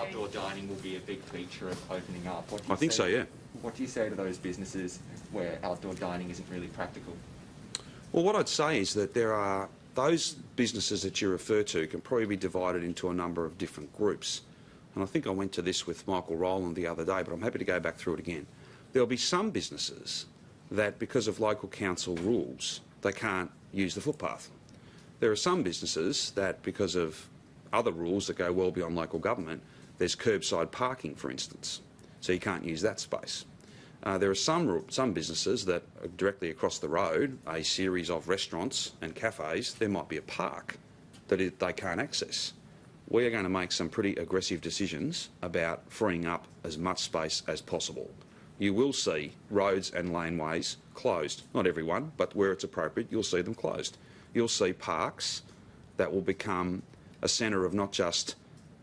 outdoor dining will be a big feature of opening up. I think so, yeah. What do you say to those businesses where outdoor dining isn't really practical? Well, what I'd say is that there are those businesses that you refer to can probably be divided into a number of different groups. And I think I went to this with Michael Rowland the other day, but I'm happy to go back through it again. There'll be some businesses that, because of local council rules, they can't use the footpath. There are some businesses that, because of other rules that go well beyond local government, there's curbside parking, for instance, so you can't use that space. There are some businesses that are directly across the road, a series of restaurants and cafes, there might be a park that they can't access. We are going to make some pretty aggressive decisions about freeing up as much space as possible. You will see roads and laneways closed. Not everyone, but where it's appropriate, you'll see them closed. You'll see parks that will become a centre of not just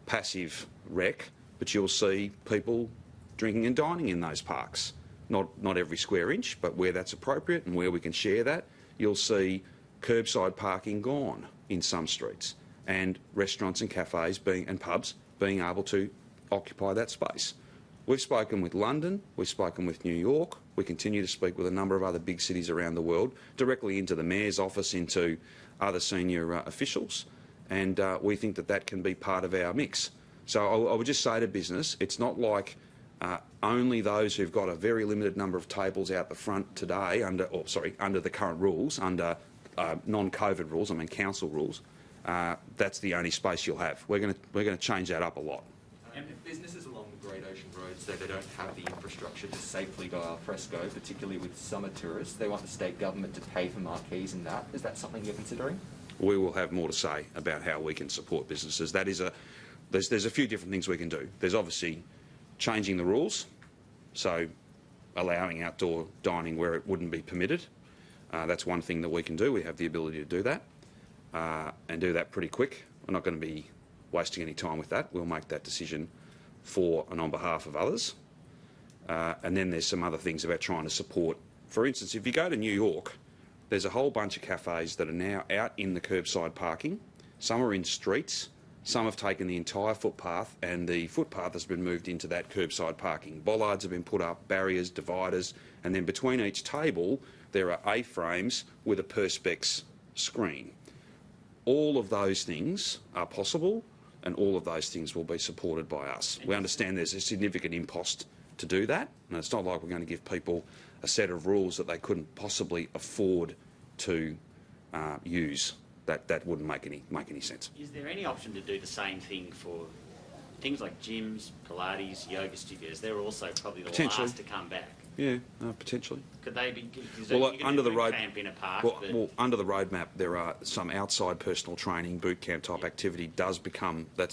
passive rec, but you'll see people drinking and dining in those parks. Not every square inch, but where that's appropriate and where we can share that. You'll see curbside parking gone in some streets, and restaurants and cafes and pubs being able to occupy that space. We've spoken with London, we've spoken with New York, we continue to speak with a number of other big cities around the world, directly into the Mayor's office, into other senior officials, and we think that that can be part of our mix. So I would just say to business, it's not like only those who've got a very limited number of tables out the front today under the current rules, under non-COVID rules, I mean council rules, that's the only space you'll have. We're going to change that up a lot. And if businesses along the Great Ocean Road say they don't have the infrastructure to safely go al fresco, particularly with summer tourists, they want the state government to pay for marquees and that. Is that something you're considering? We will have more to say about how we can support businesses. That is there's a few different things we can do. There's obviously changing the rules, so allowing outdoor dining where it wouldn't be permitted. That's one thing that we can do. We have the ability to do that and do that pretty quick. We're not going to be wasting any time with that. We'll make that decision for and on behalf of others. And then there's some other things about trying to support. For instance, if you go to New York, there's a whole bunch of cafes that are now out in the curbside parking. Some are in streets. Some have taken the entire footpath, and the footpath has been moved into that curbside parking. Bollards have been put up, barriers, dividers, and then between each table there are A-frames with a Perspex screen. All of those things are possible, and all of those things will be supported by us. We understand there's a significant impost to do that, and it's not like we're going to give people a set of rules that they couldn't possibly afford to use. That wouldn't make any sense. Is there any option to do the same thing for things like gyms, Pilates, yoga studios? They're also probably the last to come back. Yeah, potentially. Could they be? Well, under the road, camp in a park. Well, under the roadmap, there are some outside personal training, boot camp type activity that's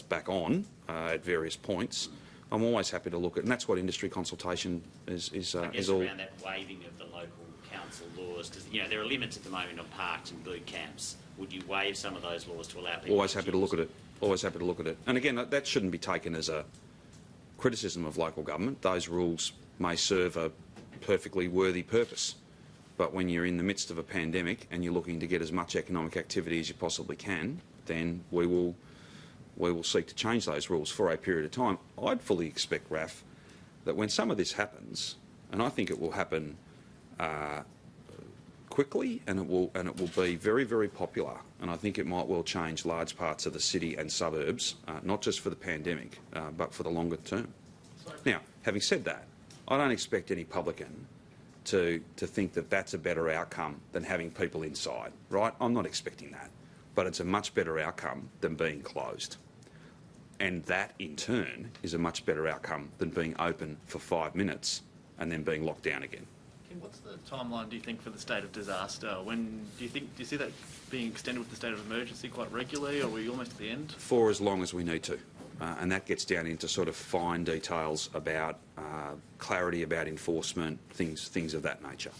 back on at various points. I'm always happy to look at, and that's what industry consultation is all around that waiving of the local council laws, because there are limits at the moment on parks and boot camps. Would you waive some of those laws to allow people? Always happy to look at it. Always happy to look at it. And again, that shouldn't be taken as a criticism of local government. Those rules may serve a perfectly worthy purpose, but when you're in the midst of a pandemic and you're looking to get as much economic activity as you possibly can, then we will seek to change those rules for a period of time. I'd fully expect, Raf, that when some of this happens, and I think it will happen quickly, and it will be very, very popular, and I think it might well change large parts of the city and suburbs, not just for the pandemic, but for the longer term. Now, having said that, I don't expect any publican to think that that's a better outcome than having people inside, right? I'm not expecting that, but it's a much better outcome than being closed. And that, in turn, is a much better outcome than being open for 5 minutes and then being locked down again. What's the timeline, do you think, for the state of disaster? When do you see that being extended with the state of emergency quite regularly, or are we almost at the end? For as long as we need to. And that gets down into sort of fine details about clarity about enforcement, things of that nature.